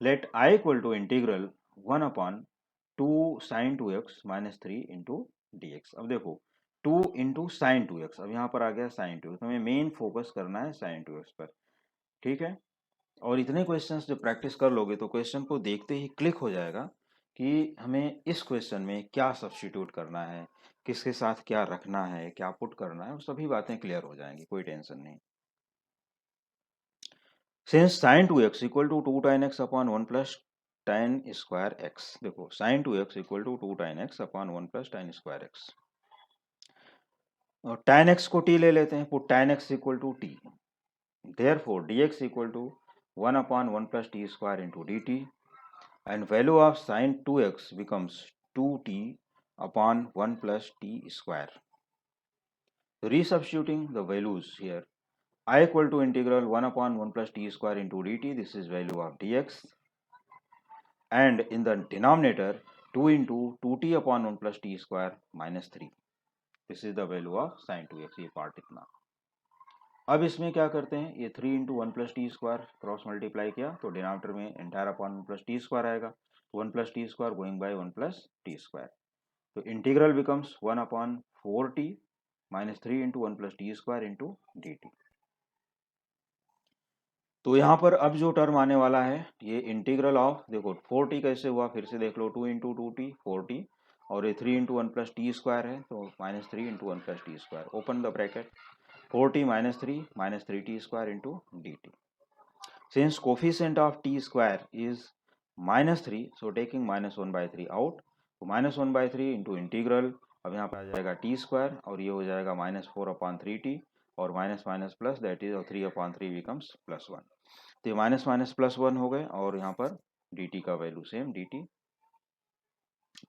let I equal to integral 1/2 sin 2x minus 3 into dx। अब देखो 2 इंटू साइन 2x, अब यहाँ पर आ गया sin 2x, हमें मेन फोकस करना है sin 2x पर, ठीक है। और इतने क्वेश्चंस जब प्रैक्टिस कर लोगे तो क्वेश्चन को देखते ही क्लिक हो जाएगा कि हमें इस क्वेश्चन में क्या सब्स्टिट्यूट करना है, किसके साथ क्या रखना है, क्या पुट करना है, वो सभी बातें क्लियर हो जाएंगी, कोई टेंशन नहीं। Since sin 2x equal to 2 tan x upon 1 plus tan square x, देखो sin 2x equal to 2 tan x upon 1 plus tan square x, और tan x को t ले लेते हैं, put tan x equal to t, therefore dx equal to 1/1 plus t square into dt, and value of sin 2x becomes 2t upon 1 plus t square. Resubstituting the values here, I equal to integral 1/1 plus t square into dt, this is value of dx, and in the denominator 2 into 2t upon 1 plus t square minus 3, this is the value of sin 2x, ये part इतना। अब इसमें क्या करते हैं, ये 3 into 1 plus t square cross multiply किया तो डिनोमिनेटर में entire upon 1 plus t square आएगा, 1 plus t square going by 1 plus t square, तो integral becomes 1/4t minus 3 into 1 plus t square into d t. तो यहाँ पर अब जो टर्म आने वाला है ये इंटीग्रल ऑफ, देखो 4t कैसे हुआ फिर से देख लो, 2 इंटू 2t 4t, और ये 3 इंटू 1 प्लस टी स्क्वायर है तो minus 3 into 1 plus t square, open the bracket, 4t minus 3t square into d T. Since coefficient of t square is minus 3, so taking minus 1/3 out, तो minus 1/3 into integral, अब यहाँ पर आ जाएगा T square और ये हो जाएगा -4/3t, और minus minus plus that is 3/3 becomes +1, तो ये माइनस माइनस +1 हो गए, और यहाँ पर dt का वैल्यू सेम dt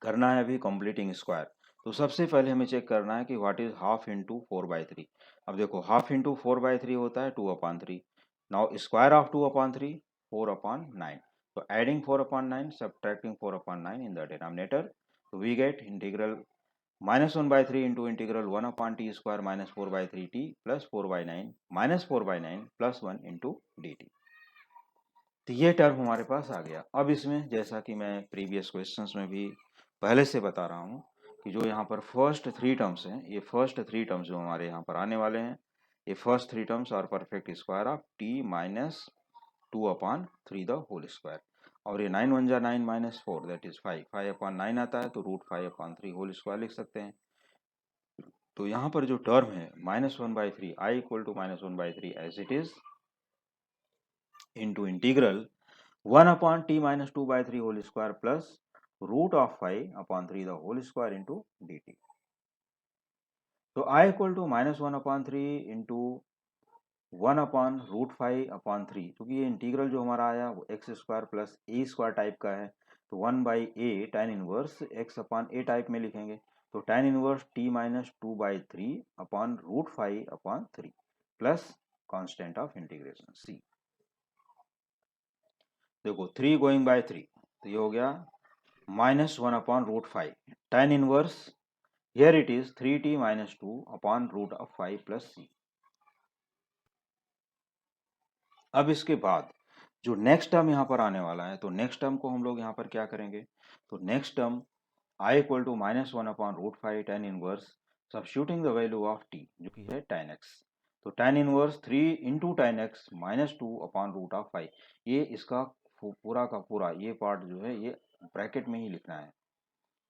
करना है अभी कंप्लीटिंग स्क्वायर। तो सबसे पहले हमें चेक करना है कि व्हाट इज हाफ इंटू 4/3। अब देखो हाफ इंटू 4/3 होता है 2/3, नाउ स्क्वायर ऑफ 2/3 4/9, तो adding 4/9 subtracting 4/9 in the denominator, तो we get integral -1/3 into integral 1/t square minus 4/3t plus 4/9 minus 4/9 plus 1 into d t. तो ये टर्म हमारे पास आ गया। अब इसमें जैसा कि मैं प्रीवियस क्वेश्चंस में भी पहले से बता रहा हूँ कि जो यहाँ पर फर्स्ट 3 टर्म्स हैं, ये फर्स्ट 3 टर्म्स जो हमारे यहाँ पर आने वाले हैं, ये first 3 terms are perfect square of t minus 2/3 the whole square, और ये 9 1 जा 9 माइनस 4 दैट इज 5, 5/9 आता है तो √5/3 होल स्क्वायर लिख सकते हैं। तो यहाँ पर जो टर्म है -1/3 I equal to -1/3 as it is into integral 1/t minus 2/3 whole square plus √5/3 the whole square into d t. तो I इक्वल टू -1/3 इंटू 1/√5/3, क्योंकि ये इंटीग्रल जो हमारा आया वो x square plus a square type का है, तो 1/a tan inverse x/a type में लिखेंगे, तो tan inverse t minus 2/3 upon √5/3 plus constant of integration c। देखो 3 गोइंग बाय 3, तो ये हो गया -1/√5 tan inverse, here it is 3t minus 2 upon √5 plus c। अब इसके बाद जो नेक्स्ट टर्म यहाँ पर आने वाला है, तो नेक्स्ट टर्म को हम लोग यहाँ पर क्या करेंगे, तो next term I equal to -1/√5 tan inverse substituting the value of t जो कि है tan x, तो tan inverse 3 into tan x minus 2/√5, ये इसका पूरा का पूरा ये पार्ट जो है ये ब्रैकेट में ही लिखना है,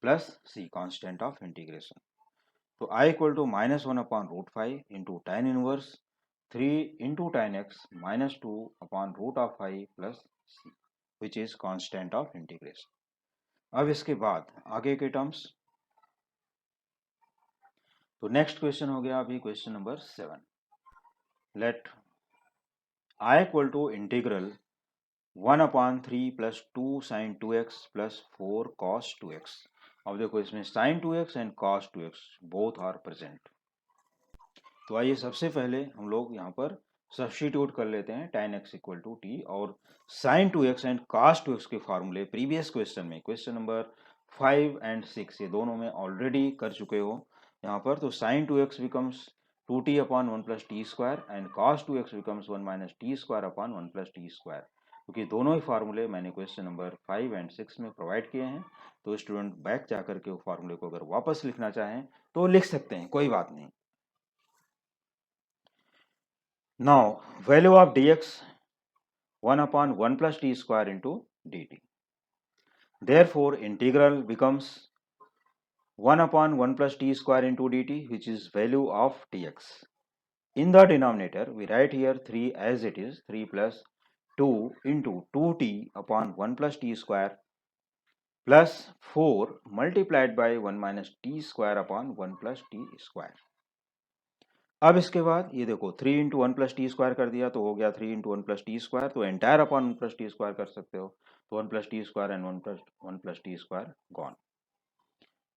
plus c constant of integration. तो I equal to -1/√5 into tan inverse 3 into tan x minus 2 upon root of I plus c which is constant of integration. अब इसके बाद आगे के टर्म्स, तो नेक्स्ट क्वेश्चन हो गया अभी question number 7. Let I equal to integral 1 upon 3 plus 2 sin 2x plus 4 cos 2x. अब देखो इसमें sin 2x and cos 2x both are present. तो आइए सबसे पहले हम लोग यहाँ पर सब्स्टिट्यूट कर लेते हैं tan x equal to t और sin 2x and cos 2x के फार्मूले प्रीवियस क्वेश्चन में क्वेश्चन नंबर 5 एंड 6 ये दोनों में ऑलरेडी कर चुके हो यहाँ पर. तो sin 2x becomes 2t upon 1 plus t square and cos 2x becomes 1 minus t square upon 1 plus t square, क्योंकि दोनों ही फार्मूले मैंने क्वेश्चन नंबर 5 एंड 6 में प्रोवाइड किए हैं. तो स्टूडेंट बैक जाकर के वो फार्मूले को अगर वापस लिखना चाहें तो लिख सकते हैं, कोई बात नहीं. Now, value of dx 1 upon 1 plus t square into dt. Therefore, integral becomes 1 upon 1 plus t square into dt, which is value of dx. In the denominator, we write here 3 as it is, 3 plus 2 into 2t upon 1 plus t square plus 4 multiplied by 1 minus t square upon 1 plus t square. अब इसके बाद ये देखो 3 into 1 plus t square कर दिया तो हो गया 3 इंटू 1 प्लस टी स्क्वायर. तो entire upon 1 plus t square कर सकते हो. तो 1 plus t square and 1 plus t square gone.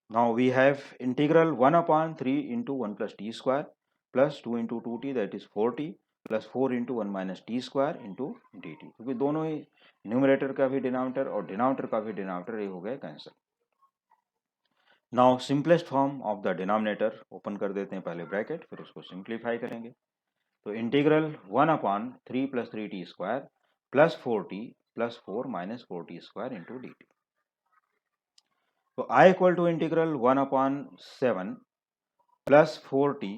Now we have integral 1 upon 3 into 1 plus t square plus 2 into 2t that is 4t plus 4 into 1 minus t square into d t, क्योंकि दोनों ही numerator का भी denominator और denominator का भी denominator ये हो गया cancel. Now simplest form of the denominator open कर देते हैं पहले ब्रैकेट, फिर उसको सिंप्लीफाई करेंगे. तो integral 1 upon 3 plus 3t square plus 4t plus 4 minus 4t square into d t. तो I equal to integral 1 upon 7 plus 4t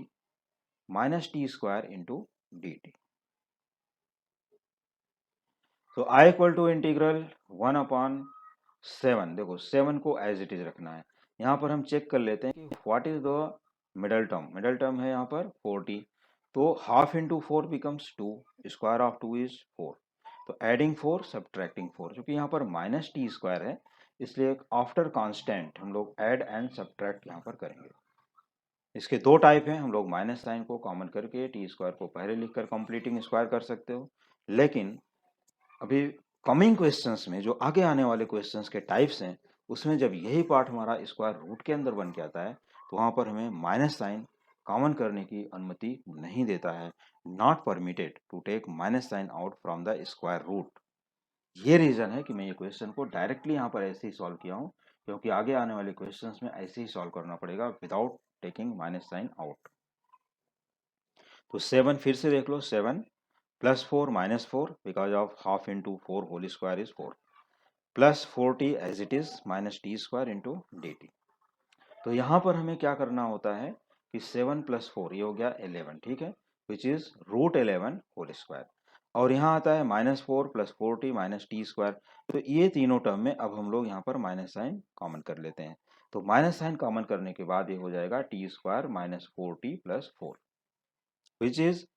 minus t square into d t. तो I equal to integral 1 upon 7, देखो 7 को as it is रखना है. यहाँ पर हम check कर लेते हैं कि what is the middle term. Middle term है यहाँ पर 4t. तो half into 4 becomes 2, square of 2 is 4. तो एडिंग 4 सब्ट्रैक्टिंग 4, क्योंकि यहाँ पर माइनस टी स्क्वायर है इसलिए आफ्टर कांस्टेंट हम लोग ऐड एंड सब्ट्रैक्ट यहाँ पर करेंगे. इसके दो टाइप हैं, हम लोग माइनस साइन को कॉमन करके टी स्क्वायर को पहले लिखकर कंप्लीटिंग स्क्वायर कर सकते हो. लेकिन अभी कमिंग क्वेश्चंस में जो आगे आने वाले क्वेश्चंस के टाइप्स हैं उसमें जब यही पार्ट हमारा स्क्वायर रूट के अंदर बन के आता है तो वहां पर हमें माइनस साइन कॉमन करने की अनुमति नहीं देता है. Not permitted to take minus sign out from the square root. ये रीजन है कि मैं ये क्वेश्चन को डायरेक्टली यहाँ पर ऐसे ही सॉल्व किया हूँ, क्योंकि आगे आने वाले क्वेश्चंस में ऐसे ही सॉल्व करना पड़ेगा without taking minus sign out. तो 7 फिर से देख लो, 7 plus 4 minus 4 because of half into 4 whole square is 4 plus 4t as it is minus t square into d t. तो यहाँ पर हमें क्या करना होता है कि 7 प्लस 4 ये हो गया 11, ठीक है, which is root 11 whole square. और यहाँ आता है minus 4 plus 4t minus t square. तो ये तीनों टर्म में अब हम लोग यहाँ पर माइनस साइन कॉमन कर लेते हैं. तो माइनस साइन कॉमन करने के बाद ये हो जाएगा T square minus 4t plus 4 which is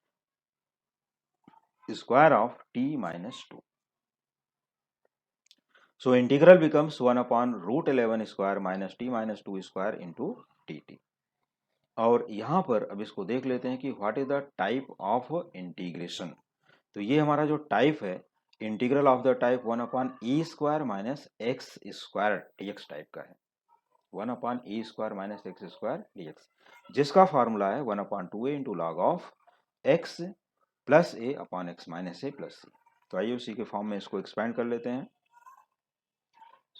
square of t minus 2. So integral becomes 1 upon root 11 square minus t minus 2 square into dt. और यहाँ पर अब इसको देख लेते हैं कि what is the type of integration. तो ये हमारा जो टाइप है integral of the type 1 upon e square minus x square dx type का है. 1 upon e square minus x square dx, जिसका फॉर्मूला है 1 upon 2a into log of x plus a upon x minus a plus c. तो आइए उसी के form में इसको एक्सपेंड कर लेते हैं.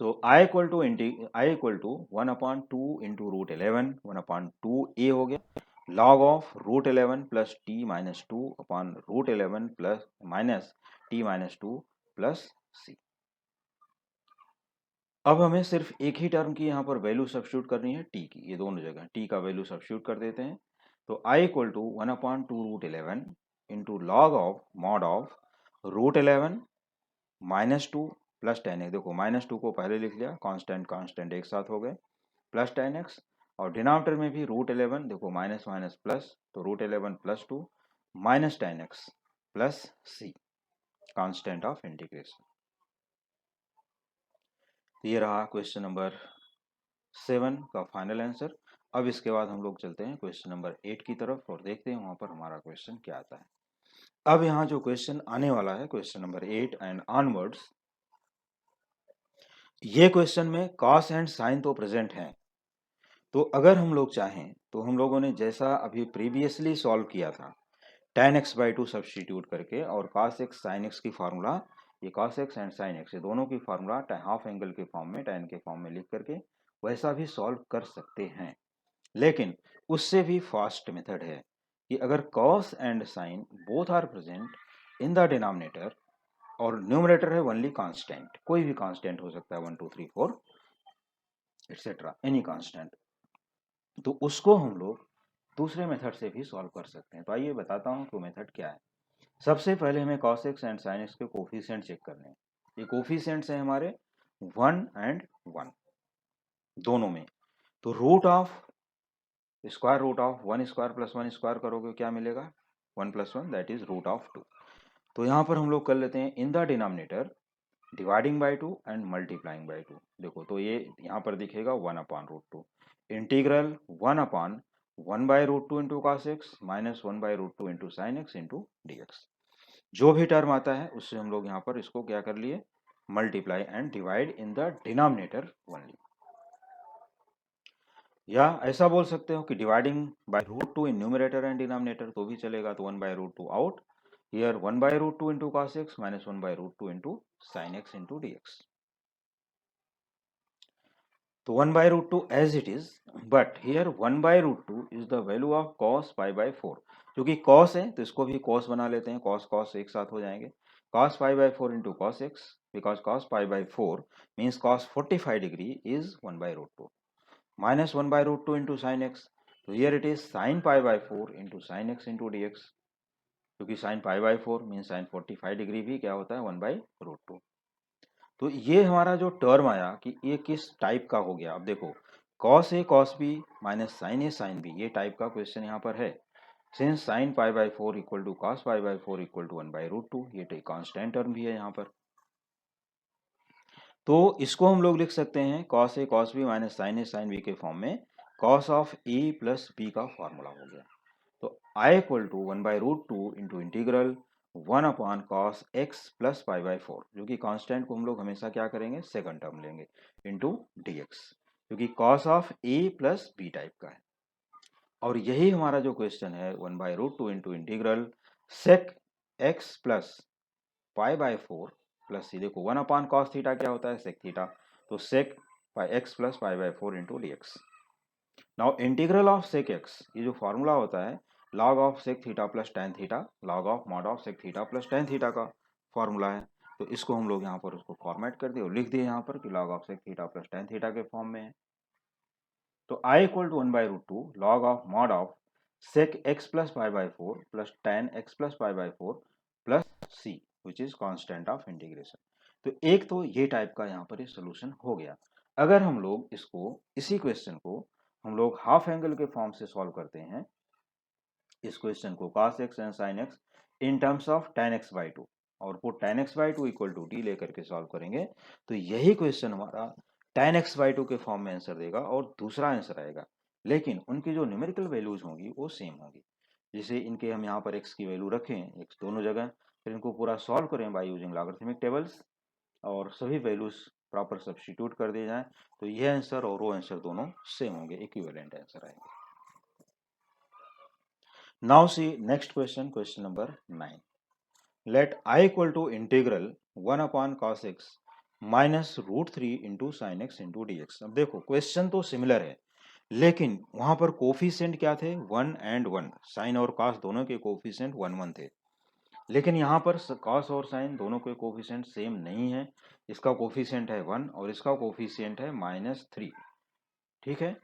So I equal to 1 upon 2 into root 11, 1 upon 2a हो गया log of root 11 plus t minus 2 upon root 11 plus minus t minus 2 plus c. अब हमें सिर्फ एक ही टर्म की यहाँ पर वैल्यू सब्स्टिट्यूट करनी है टी की. ये दोनों जगह टी का वैल्यू सब्स्टिट्यूट कर देते हैं. तो I equal to 1 upon 2 root 11 into log of mod of root 11 minus 2 plus 10x. देखो माइनस 2 को पहले लिख लिया, कांस्टेंट कांस्टेंट एक साथ हो गए, प्लस 10x. और डिनोमिनेटर में भी रूट 11, देखो माइनस माइनस प्लस, तो root 11 plus 2 minus tan x plus c, constant of integration. ये रहा क्वेश्चन नंबर 7 का फाइनल आंसर। अब इसके बाद हम लोग चलते हैं क्वेश्चन नंबर 8 की तरफ और देखते हैं वहां पर हमारा क्वेश्चन क्या आता है। अब यहाँ जो क्वेश्चन आने वाला है क्वेश्चन नंबर 8 एंड ऑनवर्ड्स, ये क्वेश्चन में कॉस एंड साइन तो प्रेजेंट हैं, तो अगर हम लोग चाहें तो हम लोगों ने जैसा अभी प्रीवियसली सॉल्व किया था tan x बाई 2 सब्सटीट्यूट करके और cos x sin x की फार्मूला, ये cos x and sin x ये दोनों की फार्मूला हाफ एंगल के फॉर्म में tan के फॉर्म में लिख करके वैसा भी सॉल्व कर सकते हैं। लेकिन उससे भी फास्ट मेथड है कि अगर cos and sin both are present in the denominator और न्यूमरेटर है ओनली कांस्टेंट, कोई भी कांस्टेंट हो सकता है 1 2 3 4 एक्सेट्रा एनी कांस्टेंट, तो उसको हम लोग दूसरे मेथड से भी सॉल्व कर सकते हैं। तो आइए बताता हूँ कि मेथड क्या है। सबसे पहले हमें cos x and sin x के कोफिशिएंट चेक करने हैं। ये कोफिशिएंट्स हैं हमारे 1 एंड 1 दोनों में। तो root of square root of 1 square plus 1 square करोगे क्या मिलेगा 1 plus 1 that is root of 2। तो यहाँ पर हम लोग कर लेते हैं in the denominator dividing by 2 and multiplying by 2। देखो तो ये यहाँ पर दिखेगा 1 upon root 2 integral 1 upon 1 by root 2 into cos x minus 1 by root 2 into sine x into d x. जो भी टर्म आता है उससे हम लोग यहाँ पर इसको क्या कर लिए multiply and divide in the denominator only, या ऐसा बोल सकते हो कि dividing by root 2 in numerator and denominator तो भी चलेगा। तो 1 by root 2 out, here 1 by root 2 into cos x minus 1 by root 2 into sine x into d x. तो 1 by root 2 as it is, but here 1 by root 2 is the value of cos pi by 4। क्योंकि cos है तो इसको भी cos बना लेते हैं, cos cos एक साथ हो जाएंगे। cos pi by 4 into cos x, because cos pi by 4 means cos 45 degree is 1 by root 2 minus 1 by root 2 into sin x। तो here it is sin pi by 4 into sin x into dx, क्योंकि sin pi by 4 means sin 45 degree भी क्या होता है 1 by root 2। तो ये हमारा जो टर्म आया कि ये किस टाइप का हो गया, अब देखो cos a cos b minus sin a sin b, ये टाइप का क्वेश्चन यहाँ पर है। Since sin pi by 4 equal to cos pi by 4 equal to 1 by root 2, ये कांस्टेंट टर्म भी है यहाँ पर। तो इसको हम लोग लिख सकते हैं cos a cos b minus sin a sin b के फॉर्म में cos of a plus b का फॉर्मूला हो गया। तो I equal to 1 by root 2 into integral 1 upon cos x plus pi by 4, जो कि कांस्टेंट को हम लोग हमेशा क्या करेंगे सेकंड टर्म लेंगे इंटू dx, क्योंकि cos of a plus b type का है। और यही हमारा जो क्वेश्चन है 1 by root 2 into integral sec x plus pi by 4 plus c, देखो 1 अपॉन कॉस थीटा क्या होता है सेक थीटा, तो sec pi x plus pi by 4 into d x. Now integral of sec x, ये जो formula होता है log of sec theta plus tan theta, log of mod of sec theta plus tan theta का formula है। तो इसको हम लोग यहाँ पर उसको फॉर्मेट कर दिए और लिख दिए यहाँ पर कि log of sec theta plus tan theta के फॉर्म में है। तो I equal to 1 by root 2 log of mod of sec x plus pi by 4 plus tan x plus pi by 4 plus c which is constant of integration. तो एक तो ये type का यहाँ पर सोल्यूशन हो गया। अगर हम लोग इसको इसी क्वेश्चन को हम लोग हाफ एंगल के फॉर्म से सॉल्व करते हैं, इस क्वेश्चन को cos x and sin x in terms of tan x by 2 और वो tan x by 2 equal to d लेकर के सॉल्व करेंगे, तो यही क्वेश्चन हमारा tan x बाई 2 के फॉर्म में आंसर देगा और दूसरा आंसर आएगा, लेकिन उनकी जो न्यूमेरिकल वैल्यूज होंगी वो सेम होंगी। जैसे इनके हम यहाँ पर x की वैल्यू रखें x दोनों जगह, फिर इनको पूरा सॉल्व करें बाय यूजिंग लॉगरिथमिक टेबल्स और सभी वैल्यूज प्रॉपर सब्स्टिट्यूट कर दिए जाएं, तो यह आंसर और वो आंसर दोनों सेम होंगे, इक्विवेलेंट आंसर आएंगे। Now see next question, question number 9. Let I equal to integral 1 upon cos x minus root 3 into sin x into dx। अब देखो क्वेश्चन तो सिमिलर है, लेकिन वहां पर कोफिशिएंट क्या थे 1 एंड 1, साइन और cos दोनों के कोफिशिएंट 1 1 थे। लेकिन यहाँ पर cos और sin दोनों के कोफिशिएंट सेम नहीं है, इसका कोफिशिएंट है 1 और इसका कोफिशिएंट है -3। ठीक है,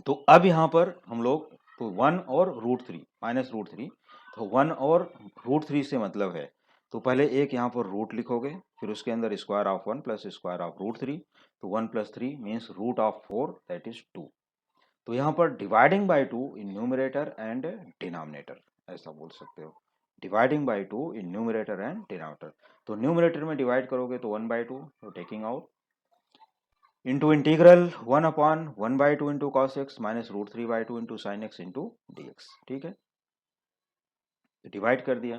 तो अब यहाँ पर हम लोग तो 1 और रूट 3 माइनस रूट 3, तो 1 और रूट 3 से मतलब है, तो पहले एक यहाँ पर रूट लिखोगे फिर उसके अंदर square of 1 plus square of root 3, तो 1 plus 3 means root of 4 that is 2। तो यहाँ पर dividing by 2 in numerator and denominator, ऐसा बोल सकते हो। Dividing by 2 in numerator and denominator, तो न्यूमरेटर में डिवाइड करोगे तो 1/2, तो taking out into integral 1/1/2 into cos x minus √3/2 into sine x into dx। ठीक है, डिवाइड कर दिया,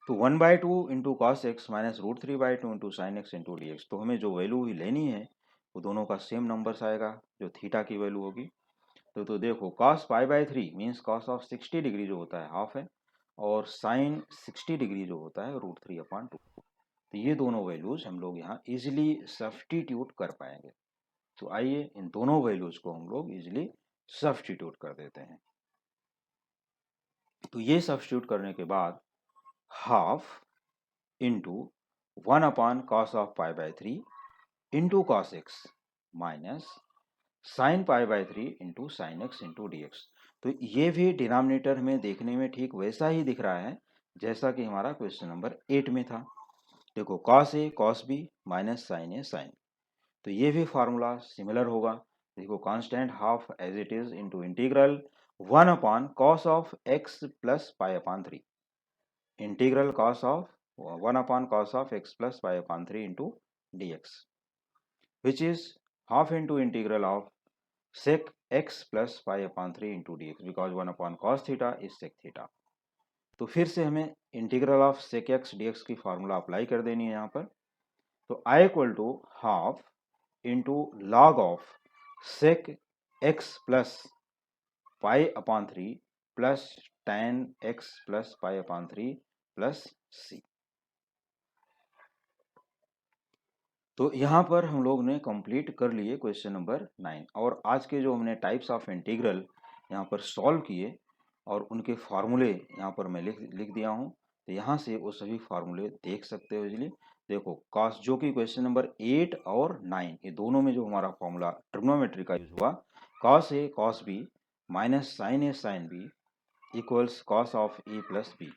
तो 1/2 into cos x minus √3/2 into sine x into dx, तो हमें जो वैल्यू ही लेनी है वो दोनों का सेम नंबर्स आएगा जो थीटा की वैल्यू होगी। तो देखो cos π/3 means cos of 60 degree जो होता है हाफ है, और साइन 60 डिग्री जो होता है √3/2। तो ये दोनों वैल्यूज हम लोग यहाँ इजिली सब्स्टिट्यूट कर पाएंगे। तो आइए इन दोनों वैल्यूज को हम लोग इजिली सब्स्टिट्यूट कर देते हैं। तो ये सब्स्टिट्यूट करने के बाद half into 1/cos of π/3 into cos x minus sine π/3 into sine x into dx। तो ये भी डिनोमिनेटर में देखने में ठीक वैसा ही दिख रहा है जैसा कि हमारा क्वेश्चन नंबर 8 में था। देखो cos a cos b minus sine a साइन, तो ये भी फार्मूला सिमिलर होगा। देखो constant half as it is into integral 1/cos of x plus π/3 integral cos of 1/cos of x plus π/3 into dx, which is half into integral of sec x plus π/3 into dx because 1/cos theta is sec theta। तो फिर से हमें integral of sec x dx की formula apply कर देनी है यहाँ पर। तो i equal to half into log of sec x plus π/3 plus tan x plus π/3 plus c। तो यहाँ पर हम लोग ने कंप्लीट कर लिए क्वेश्चन नंबर 9, और आज के जो हमने टाइप्स ऑफ इंटीग्रल यहाँ पर सॉल्व किए और उनके फार्मूले यहाँ पर मैं लिख दिया हूँ। तो यहाँ से वो सभी फार्मूले देख सकते हो इजीली। देखो कॉस, जो कि क्वेश्चन नंबर 8 और 9 ये दोनों में जो हमारा फॉर्मूला ट्रिग्नोमेट्री का यूज हुआ, cos a cos b minus sine a sine b equals cos of a plus b,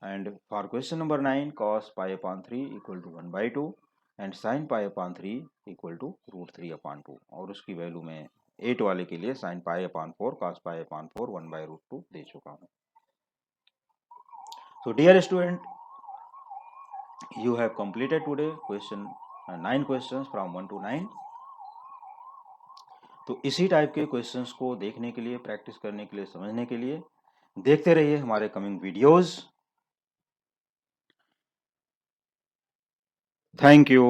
and for question number 9 cos π/3 equal to 1/2 and sin π/3 equal to √3/2, और उसकी वैल्यू में 8 वाले के लिए sin π/4 cos π/4 1/√2 दे चुका हूँ। So dear student, you have completed today question 9 questions from 1 to 9। तो इसी टाइप के क्वेश्चंस को देखने के लिए, प्रैक्टिस करने के लिए, समझने के लिए देखते रहिए हमारे कमिंग वीडियोस। Thank you.